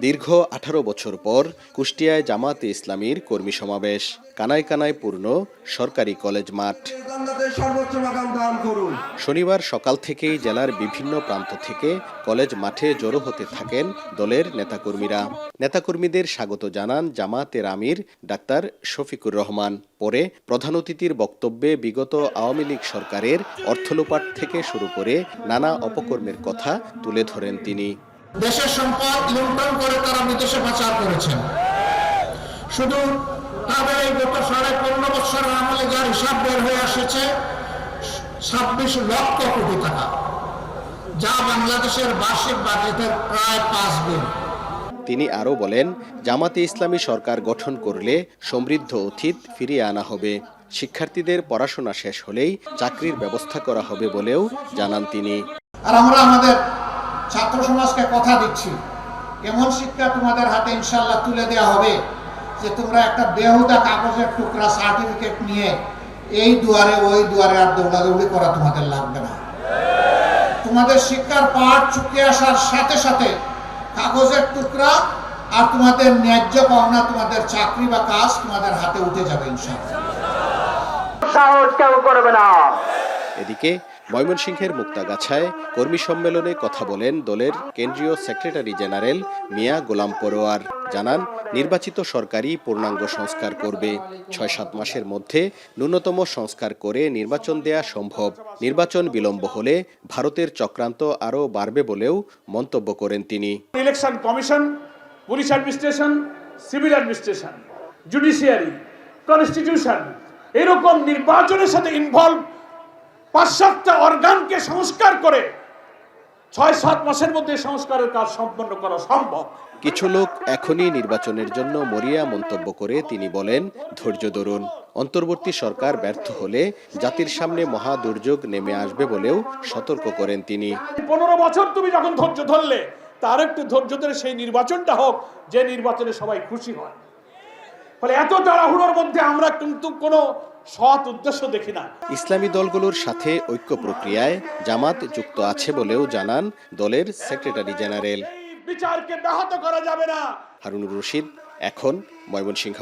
দীর্ঘ ১৮ বছর পর কুষ্টিয়ায় জামাতে ইসলামীর কর্মী সমাবেশ, কানায় কানায় পূর্ণ সরকারি কলেজ মাঠ। শনিবার সকাল থেকেই জেলার বিভিন্ন প্রান্ত থেকে কলেজ মাঠে জড়ো হতে থাকেন দলের নেতাকর্মীরা। নেতাকর্মীদের স্বাগত জানান জামাতের আমির ডাক্তার শফিকুর রহমান। পরে প্রধান অতিথির বক্তব্যে বিগত আওয়ামী লীগ সরকারের অর্থলোপাট থেকে শুরু করে নানা অপকর্মের কথা তুলে ধরেন তিনি। দেশের সম্পদ লুণ্ঠন করে তারা বিদেশে পাচার করেছেন। শুধু তাদের এই গত 15.5 বছরের আমলে যার হিসাব বের হয়ে এসেছে 26 লক্ষ কোটি টাকা, যা বাংলাদেশের বার্ষিক বাজেটের প্রায় 5 গুণ। তিনি আরও বলেন, জামাতে ইসলামী সরকার গঠন করলে সমৃদ্ধ অতীত ফিরিয়ে আনা হবে। শিক্ষার্থীদের পড়াশোনা শেষ হলেই চাকরির ব্যবস্থা করা হবে বলেও জানান তিনি। আর আমরা আমাদের ছাত্র সমাজকে কথা দিচ্ছি, এমন শিক্ষা তোমাদের হাতে ইনশাল্লাহ তুলে দেওয়া হবে যে তোমরা একটা বেহুদা কাগজের টুকরা সার্টিফিকেট নিয়ে এই দুয়ারে ওই দুয়ারে আর দৌড়াদৌড়ি করা তোমাদের লাগবে না। তোমাদের শিক্ষার পাঠ চুকিয়ে আসার সাথে সাথে কাগজের টুকরা আর তোমাদের ন্যায্য পাওনা, তোমাদের চাকরি বা কাজ তোমাদের হাতে উঠে যাবে ইনশাআল্লাহ। সাহস কেউ করবে না। এদিকে ময়মনসিংহের মুক্তাগাছায় কর্মী সম্মেলনে কথা বলেন দলের কেন্দ্রীয় সেক্রেটারি জেনারেল মিয়া গোলাম পরোয়ার। জানান, নির্বাচিত সরকারই পূর্ণাঙ্গ সংস্কার করবে। ৬-৭ মাসের মধ্যে ন্যূনতম সংস্কার করে নির্বাচন দেয়া সম্ভব। নির্বাচন বিলম্ব হলে ভারতের চক্রান্ত আরও বাড়বে বলেও মন্তব্য করেন তিনি। Election commission, police administration, civil administration, judiciary, constitution এরকম নির্বাচনের সাথে ইনভলভ ৫-৭টা অর্গানকে সংস্কার করে ৬-৭ মাসের মধ্যে সংস্কারের কাজ সম্পন্ন করা সম্ভব। কিছু লোক এখনই নির্বাচনের জন্য মরিয়া মন্তব্য করে তিনি বলেন, ধৈর্য ধরুন। অন্তর্বর্তী সরকার ব্যর্থ হলে জাতির সামনে মহা দুর্যোগ নেমে আসবে বলেও সতর্ক করেন তিনি। ১৫ বছর তুমি যখন ধৈর্য ধরলে, তার একটু ধৈর্য ধরে সেই নির্বাচনটা হোক যে নির্বাচনে সবাই খুশি হয়। ফলে এত তাড়াহুড়োর মধ্যে আমরা কিন্তু কোনো সৎ উদ্দেশ্য দেখি না। ইসলামী দলগুলোর সাথে ঐক্য প্রক্রিয়ায় জামাত যুক্ত আছে বলেও জানান দলের সেক্রেটারি জেনারেল। বিচারকে ব্যাহত করা যাবে না। হারুনুর রশিদ, এখন, ময়মনসিংহ।